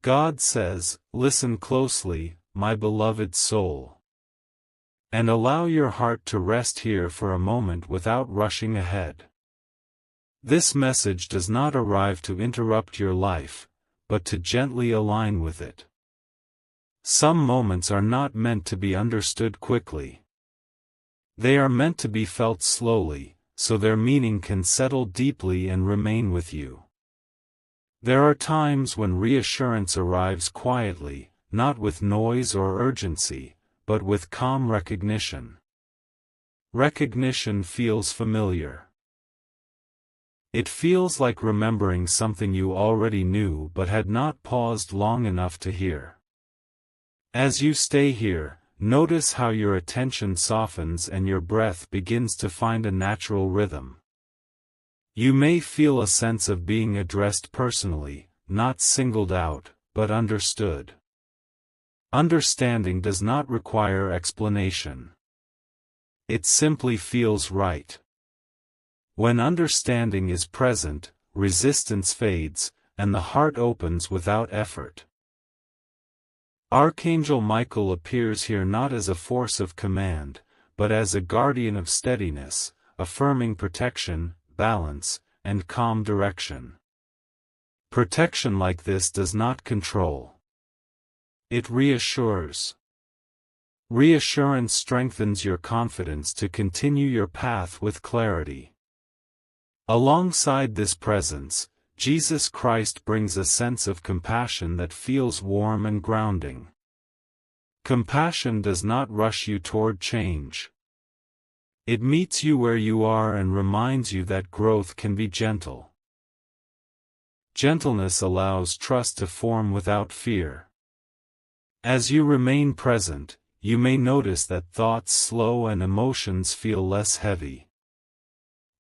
God says, "Listen closely, my beloved soul. And allow your heart to rest here for a moment without rushing ahead." This message does not arrive to interrupt your life, but to gently align with it. Some moments are not meant to be understood quickly. They are meant to be felt slowly, so their meaning can settle deeply and remain with you. There are times when reassurance arrives quietly, not with noise or urgency, but with calm recognition. Recognition feels familiar. It feels like remembering something you already knew but had not paused long enough to hear. As you stay here, notice how your attention softens and your breath begins to find a natural rhythm. You may feel a sense of being addressed personally, not singled out, but understood. Understanding does not require explanation. It simply feels right. When understanding is present, resistance fades, and the heart opens without effort. Archangel Michael appears here not as a force of command, but as a guardian of steadiness, affirming protection, balance, and calm direction. Protection like this does not control. It reassures. Reassurance strengthens your confidence to continue your path with clarity. Alongside this presence, Jesus Christ brings a sense of compassion that feels warm and grounding. Compassion does not rush you toward change. It meets you where you are and reminds you that growth can be gentle. Gentleness allows trust to form without fear. As you remain present, you may notice that thoughts slow and emotions feel less heavy.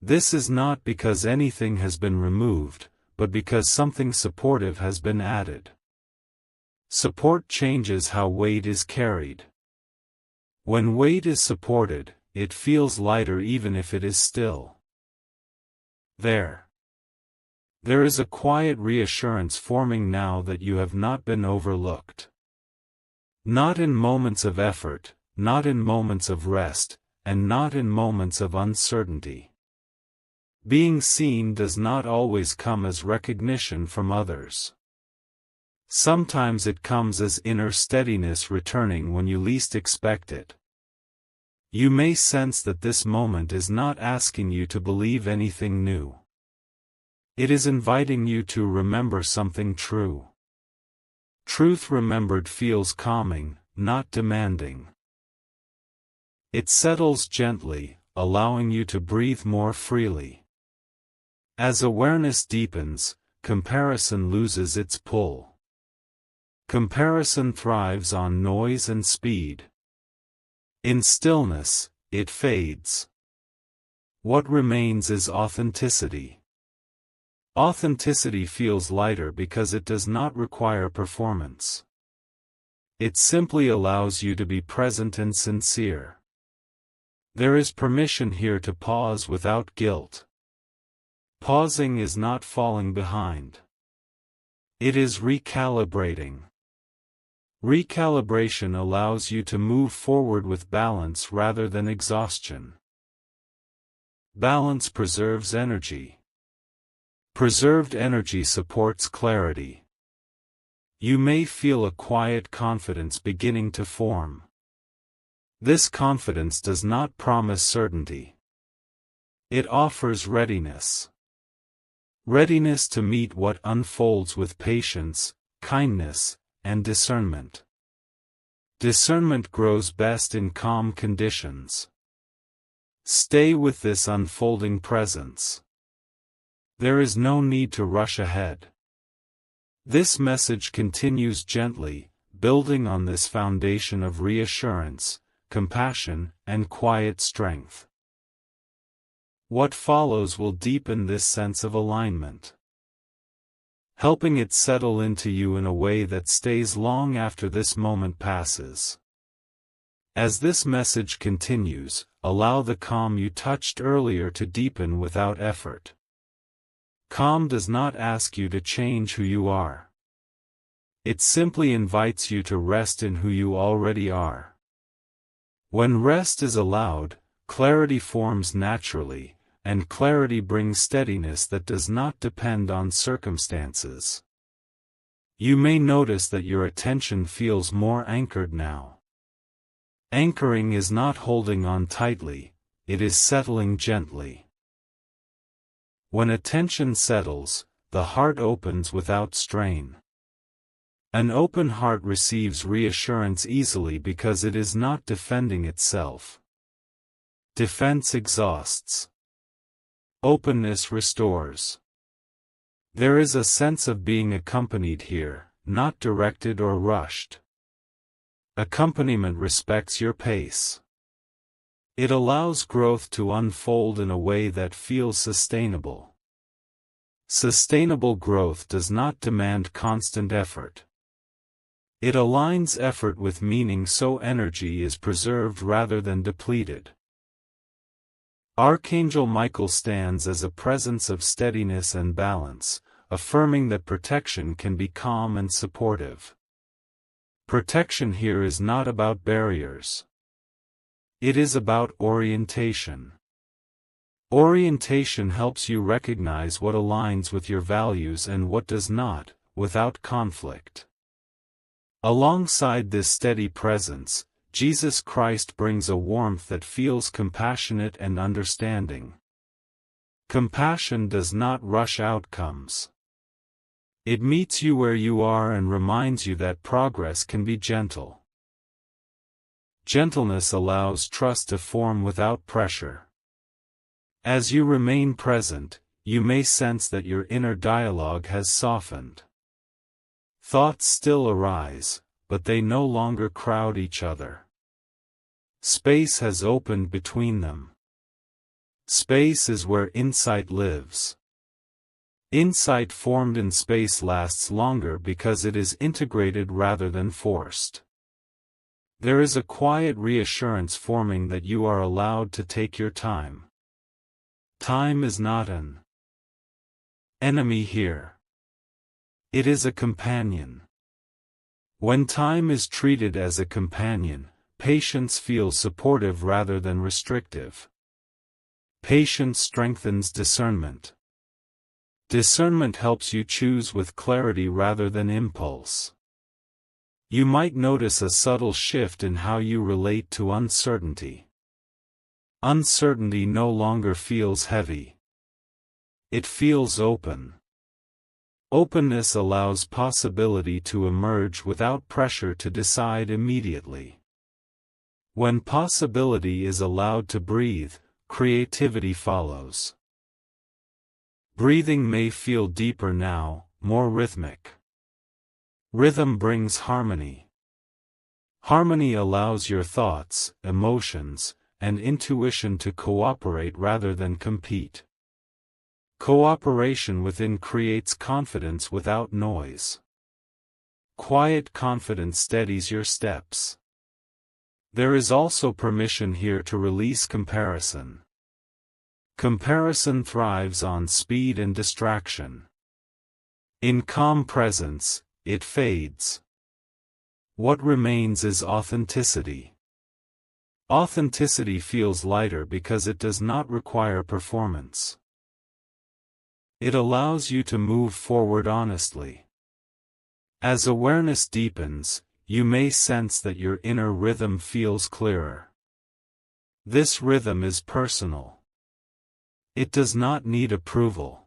This is not because anything has been removed, but because something supportive has been added. Support changes how weight is carried. When weight is supported, it feels lighter even if it is still there. There is a quiet reassurance forming now that you have not been overlooked. Not in moments of effort, not in moments of rest, and not in moments of uncertainty. Being seen does not always come as recognition from others. Sometimes it comes as inner steadiness returning when you least expect it. You may sense that this moment is not asking you to believe anything new. It is inviting you to remember something true. Truth remembered feels calming, not demanding. It settles gently, allowing you to breathe more freely. As awareness deepens, comparison loses its pull. Comparison thrives on noise and speed. In stillness, it fades. What remains is authenticity. Authenticity feels lighter because it does not require performance. It simply allows you to be present and sincere. There is permission here to pause without guilt. Pausing is not falling behind. It is recalibrating. Recalibration allows you to move forward with balance rather than exhaustion. Balance preserves energy. Preserved energy supports clarity. You may feel a quiet confidence beginning to form. This confidence does not promise certainty. It offers readiness. Readiness to meet what unfolds with patience, kindness, and discernment. Discernment grows best in calm conditions. Stay with this unfolding presence. There is no need to rush ahead. This message continues gently, building on this foundation of reassurance, compassion, and quiet strength. What follows will deepen this sense of alignment, helping it settle into you in a way that stays long after this moment passes. As this message continues, allow the calm you touched earlier to deepen without effort. Calm does not ask you to change who you are. It simply invites you to rest in who you already are. When rest is allowed, clarity forms naturally, and clarity brings steadiness that does not depend on circumstances. You may notice that your attention feels more anchored now. Anchoring is not holding on tightly, it is settling gently. When attention settles, the heart opens without strain. An open heart receives reassurance easily because it is not defending itself. Defense exhausts. Openness restores. There is a sense of being accompanied here, not directed or rushed. Accompaniment respects your pace. It allows growth to unfold in a way that feels sustainable. Sustainable growth does not demand constant effort. It aligns effort with meaning so energy is preserved rather than depleted. Archangel Michael stands as a presence of steadiness and balance, affirming that protection can be calm and supportive. Protection here is not about barriers. It is about orientation. Orientation helps you recognize what aligns with your values and what does not, without conflict. Alongside this steady presence, Jesus Christ brings a warmth that feels compassionate and understanding. Compassion does not rush outcomes. It meets you where you are and reminds you that progress can be gentle. Gentleness allows trust to form without pressure. As you remain present, you may sense that your inner dialogue has softened. Thoughts still arise, but they no longer crowd each other. Space has opened between them. Space is where insight lives. Insight formed in space lasts longer because it is integrated rather than forced. There is a quiet reassurance forming that you are allowed to take your time. Time is not an enemy here. It is a companion. When time is treated as a companion, patience feels supportive rather than restrictive. Patience strengthens discernment. Discernment helps you choose with clarity rather than impulse. You might notice a subtle shift in how you relate to uncertainty. Uncertainty no longer feels heavy. It feels open. Openness allows possibility to emerge without pressure to decide immediately. When possibility is allowed to breathe, creativity follows. Breathing may feel deeper now, more rhythmic. Rhythm brings harmony. Harmony allows your thoughts, emotions, and intuition to cooperate rather than compete. Cooperation within creates confidence without noise. Quiet confidence steadies your steps. There is also permission here to release comparison. Comparison thrives on speed and distraction. In calm presence, it fades. What remains is authenticity. Authenticity feels lighter because it does not require performance. It allows you to move forward honestly. As awareness deepens, you may sense that your inner rhythm feels clearer. This rhythm is personal. It does not need approval.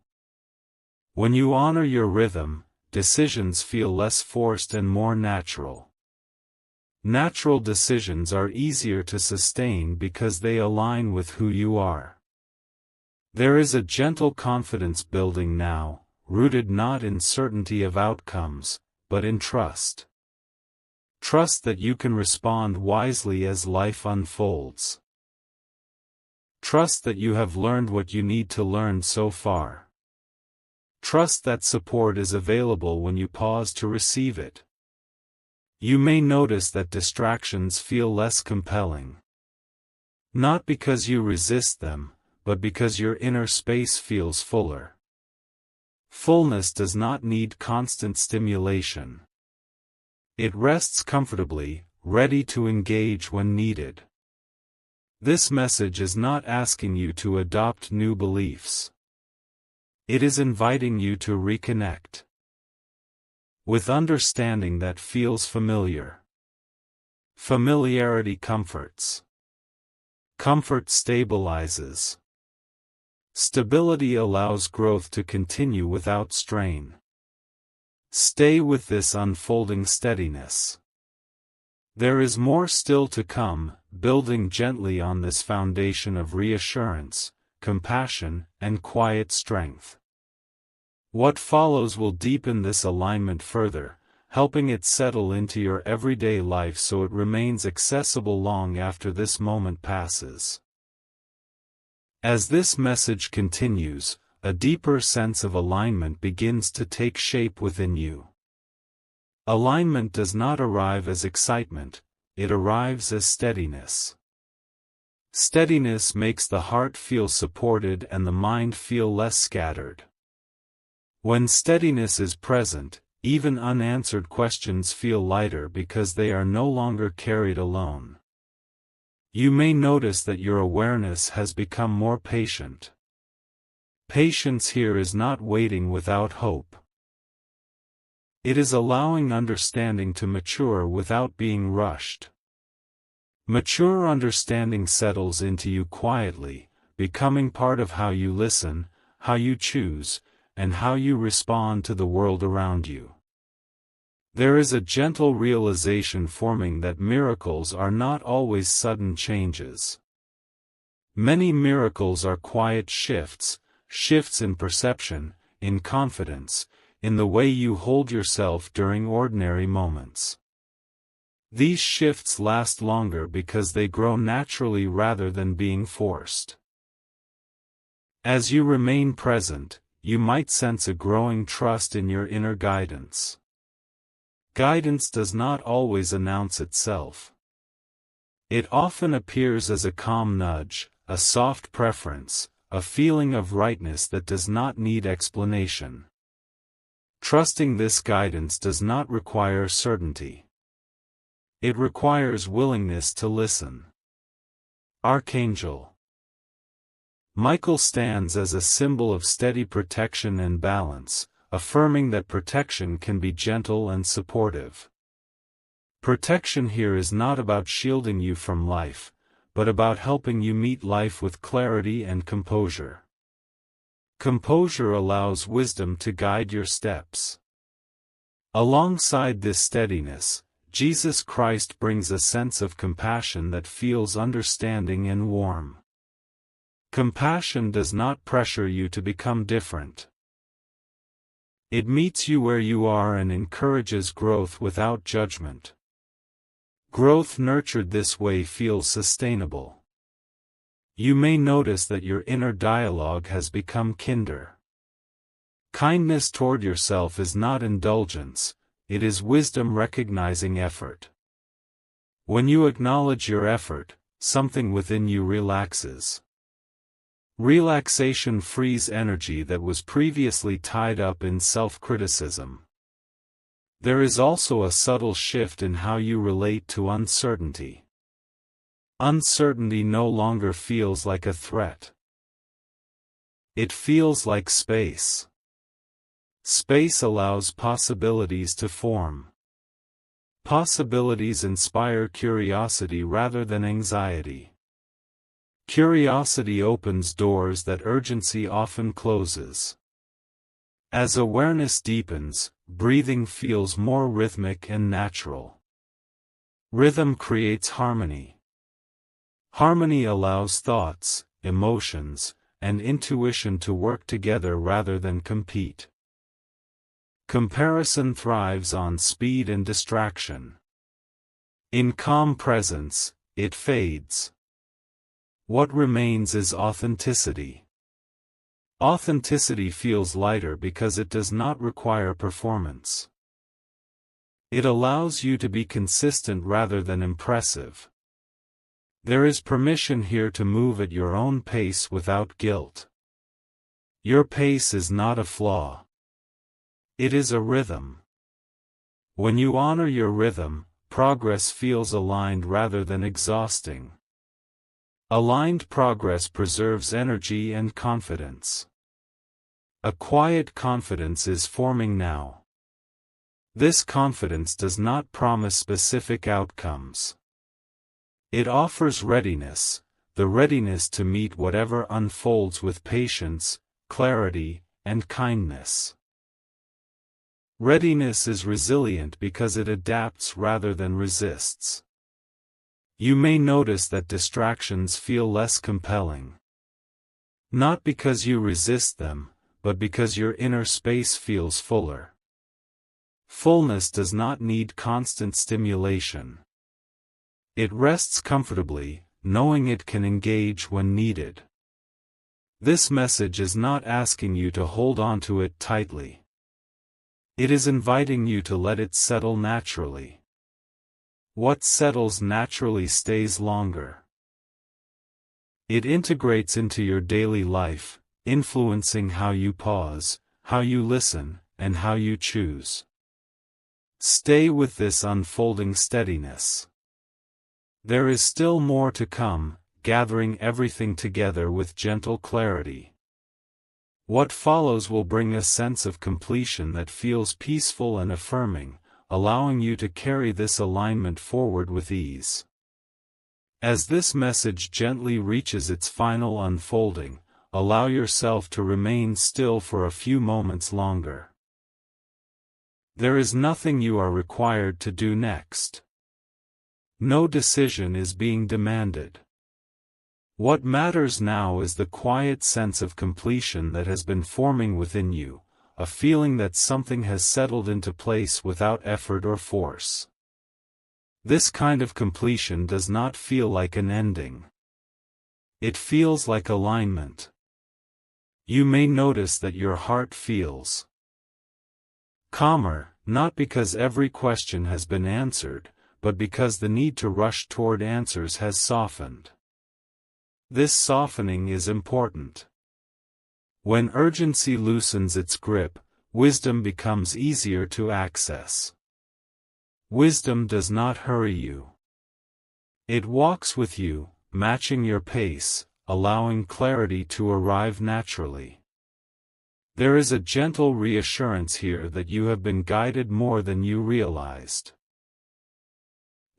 When you honor your rhythm, decisions feel less forced and more natural. Natural decisions are easier to sustain because they align with who you are. There is a gentle confidence building now, rooted not in certainty of outcomes, but in trust. Trust that you can respond wisely as life unfolds. Trust that you have learned what you need to learn so far. Trust that support is available when you pause to receive it. You may notice that distractions feel less compelling. Not because you resist them, but because your inner space feels fuller. Fullness does not need constant stimulation. It rests comfortably, ready to engage when needed. This message is not asking you to adopt new beliefs. It is inviting you to reconnect with understanding that feels familiar. Familiarity comforts. Comfort stabilizes. Stability allows growth to continue without strain. Stay with this unfolding steadiness. There is more still to come, building gently on this foundation of reassurance, compassion, and quiet strength. What follows will deepen this alignment further, helping it settle into your everyday life so it remains accessible long after this moment passes. As this message continues, a deeper sense of alignment begins to take shape within you. Alignment does not arrive as excitement, it arrives as steadiness. Steadiness makes the heart feel supported and the mind feel less scattered. When steadiness is present, even unanswered questions feel lighter because they are no longer carried alone. You may notice that your awareness has become more patient. Patience here is not waiting without hope. It is allowing understanding to mature without being rushed. Mature understanding settles into you quietly, becoming part of how you listen, how you choose, and how you respond to the world around you. There is a gentle realization forming that miracles are not always sudden changes. Many miracles are quiet shifts in perception, in confidence, in the way you hold yourself during ordinary moments. These shifts last longer because they grow naturally rather than being forced. As you remain present, you might sense a growing trust in your inner guidance. Guidance does not always announce itself. It often appears as a calm nudge, a soft preference, a feeling of rightness that does not need explanation. Trusting this guidance does not require certainty. It requires willingness to listen. Archangel Michael stands as a symbol of steady protection and balance, affirming that protection can be gentle and supportive. Protection here is not about shielding you from life, but about helping you meet life with clarity and composure. Composure allows wisdom to guide your steps. Alongside this steadiness, Jesus Christ brings a sense of compassion that feels understanding and warm. Compassion does not pressure you to become different. It meets you where you are and encourages growth without judgment. Growth nurtured this way feels sustainable. You may notice that your inner dialogue has become kinder. Kindness toward yourself is not indulgence, it is wisdom recognizing effort. When you acknowledge your effort, something within you relaxes. Relaxation frees energy that was previously tied up in self-criticism. There is also a subtle shift in how you relate to uncertainty. Uncertainty no longer feels like a threat. It feels like space. Space allows possibilities to form. Possibilities inspire curiosity rather than anxiety. Curiosity opens doors that urgency often closes. As awareness deepens, breathing feels more rhythmic and natural. Rhythm creates harmony. Harmony allows thoughts, emotions, and intuition to work together rather than compete. Comparison thrives on speed and distraction. In calm presence, it fades. What remains is authenticity. Authenticity feels lighter because it does not require performance. It allows you to be consistent rather than impressive. There is permission here to move at your own pace without guilt. Your pace is not a flaw. It is a rhythm. When you honor your rhythm, progress feels aligned rather than exhausting. Aligned progress preserves energy and confidence. A quiet confidence is forming now. This confidence does not promise specific outcomes. It offers readiness, the readiness to meet whatever unfolds with patience, clarity, and kindness. Readiness is resilient because it adapts rather than resists. You may notice that distractions feel less compelling. Not because you resist them, but because your inner space feels fuller. Fullness does not need constant stimulation. It rests comfortably, knowing it can engage when needed. This message is not asking you to hold on to it tightly. It is inviting you to let it settle naturally. What settles naturally stays longer. It integrates into your daily life, influencing how you pause, how you listen, and how you choose. Stay with this unfolding steadiness. There is still more to come, gathering everything together with gentle clarity. What follows will bring a sense of completion that feels peaceful and affirming, allowing you to carry this alignment forward with ease. As this message gently reaches its final unfolding, allow yourself to remain still for a few moments longer. There is nothing you are required to do next. No decision is being demanded. What matters now is the quiet sense of completion that has been forming within you, a feeling that something has settled into place without effort or force. This kind of completion does not feel like an ending. It feels like alignment. You may notice that your heart feels calmer, not because every question has been answered, but because the need to rush toward answers has softened. This softening is important. When urgency loosens its grip, wisdom becomes easier to access. Wisdom does not hurry you. It walks with you, matching your pace, allowing clarity to arrive naturally. There is a gentle reassurance here that you have been guided more than you realized.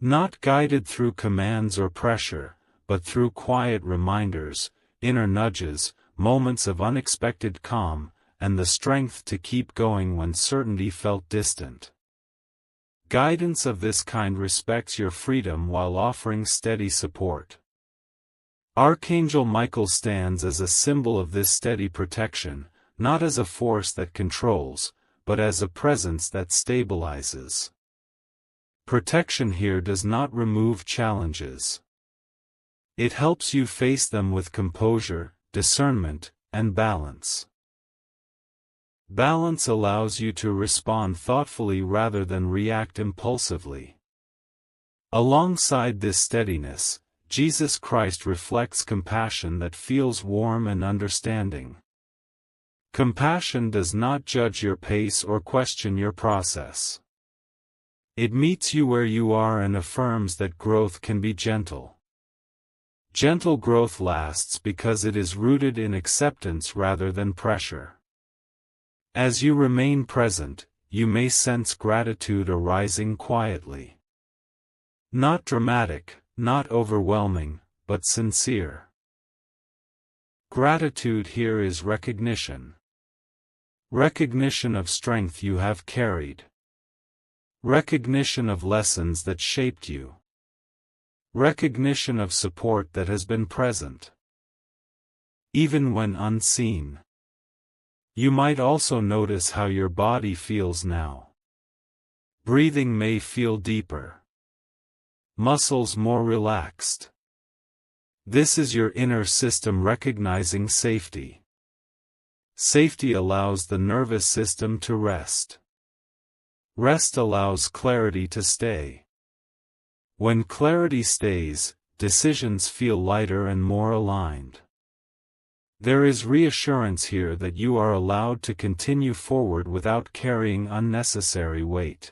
Not guided through commands or pressure, but through quiet reminders, inner nudges, moments of unexpected calm, and the strength to keep going when certainty felt distant. Guidance of this kind respects your freedom while offering steady support. Archangel Michael stands as a symbol of this steady protection, not as a force that controls, but as a presence that stabilizes. Protection here does not remove challenges. It helps you face them with composure, discernment, and balance. Balance allows you to respond thoughtfully rather than react impulsively. Alongside this steadiness, Jesus Christ reflects compassion that feels warm and understanding. Compassion does not judge your pace or question your process. It meets you where you are and affirms that growth can be gentle. Gentle growth lasts because it is rooted in acceptance rather than pressure. As you remain present, you may sense gratitude arising quietly. Not dramatic, not overwhelming, but sincere. Gratitude here is recognition. Recognition of strength you have carried. Recognition of lessons that shaped you. Recognition of support that has been present, even when unseen. You might also notice how your body feels now. Breathing may feel deeper. Muscles more relaxed. This is your inner system recognizing safety. Safety allows the nervous system to rest. Rest allows clarity to stay. When clarity stays, decisions feel lighter and more aligned. There is reassurance here that you are allowed to continue forward without carrying unnecessary weight.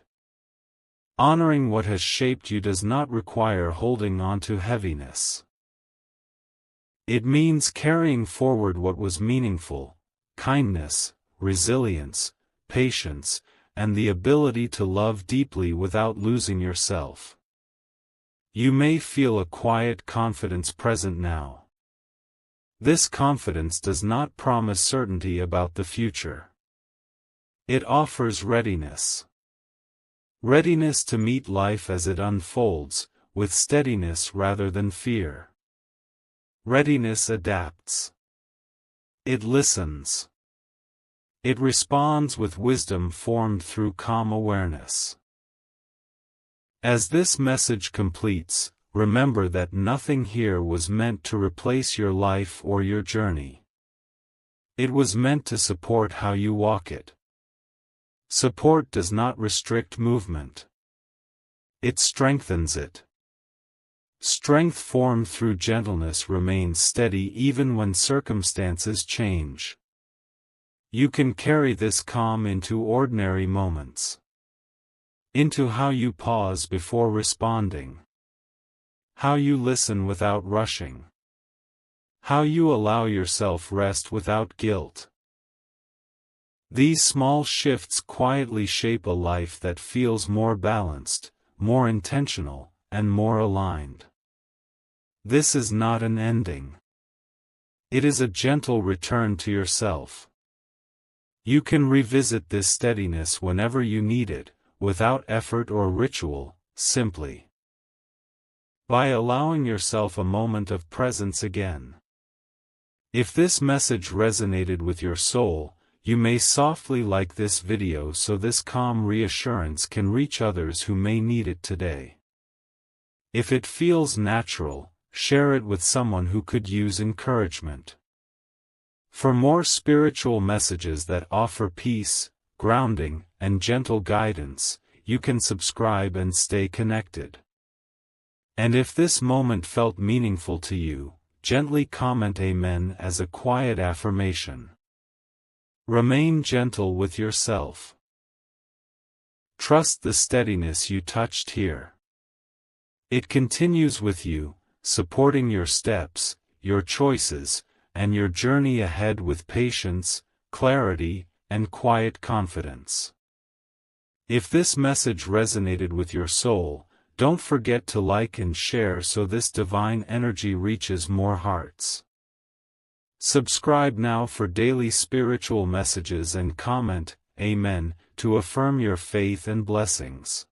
Honoring what has shaped you does not require holding on to heaviness. It means carrying forward what was meaningful: kindness, resilience, patience, and the ability to love deeply without losing yourself. You may feel a quiet confidence present now. This confidence does not promise certainty about the future. It offers readiness. Readiness to meet life as it unfolds, with steadiness rather than fear. Readiness adapts. It listens. It responds with wisdom formed through calm awareness. As this message completes, remember that nothing here was meant to replace your life or your journey. It was meant to support how you walk it. Support does not restrict movement. It strengthens it. Strength formed through gentleness remains steady even when circumstances change. You can carry this calm into ordinary moments. Into how you pause before responding. How you listen without rushing. How you allow yourself rest without guilt. These small shifts quietly shape a life that feels more balanced, more intentional, and more aligned. This is not an ending. It is a gentle return to yourself. You can revisit this steadiness whenever you need it, without effort or ritual, simply by allowing yourself a moment of presence again. If this message resonated with your soul, you may softly like this video so this calm reassurance can reach others who may need it today. If it feels natural, share it with someone who could use encouragement. For more spiritual messages that offer peace, grounding, and gentle guidance, you can subscribe and stay connected. And if this moment felt meaningful to you, gently comment Amen as a quiet affirmation. Remain gentle with yourself. Trust the steadiness you touched here. It continues with you, supporting your steps, your choices, and your journey ahead with patience, clarity, and quiet confidence. If this message resonated with your soul, don't forget to like and share so this divine energy reaches more hearts. Subscribe now for daily spiritual messages and comment, Amen, to affirm your faith and blessings.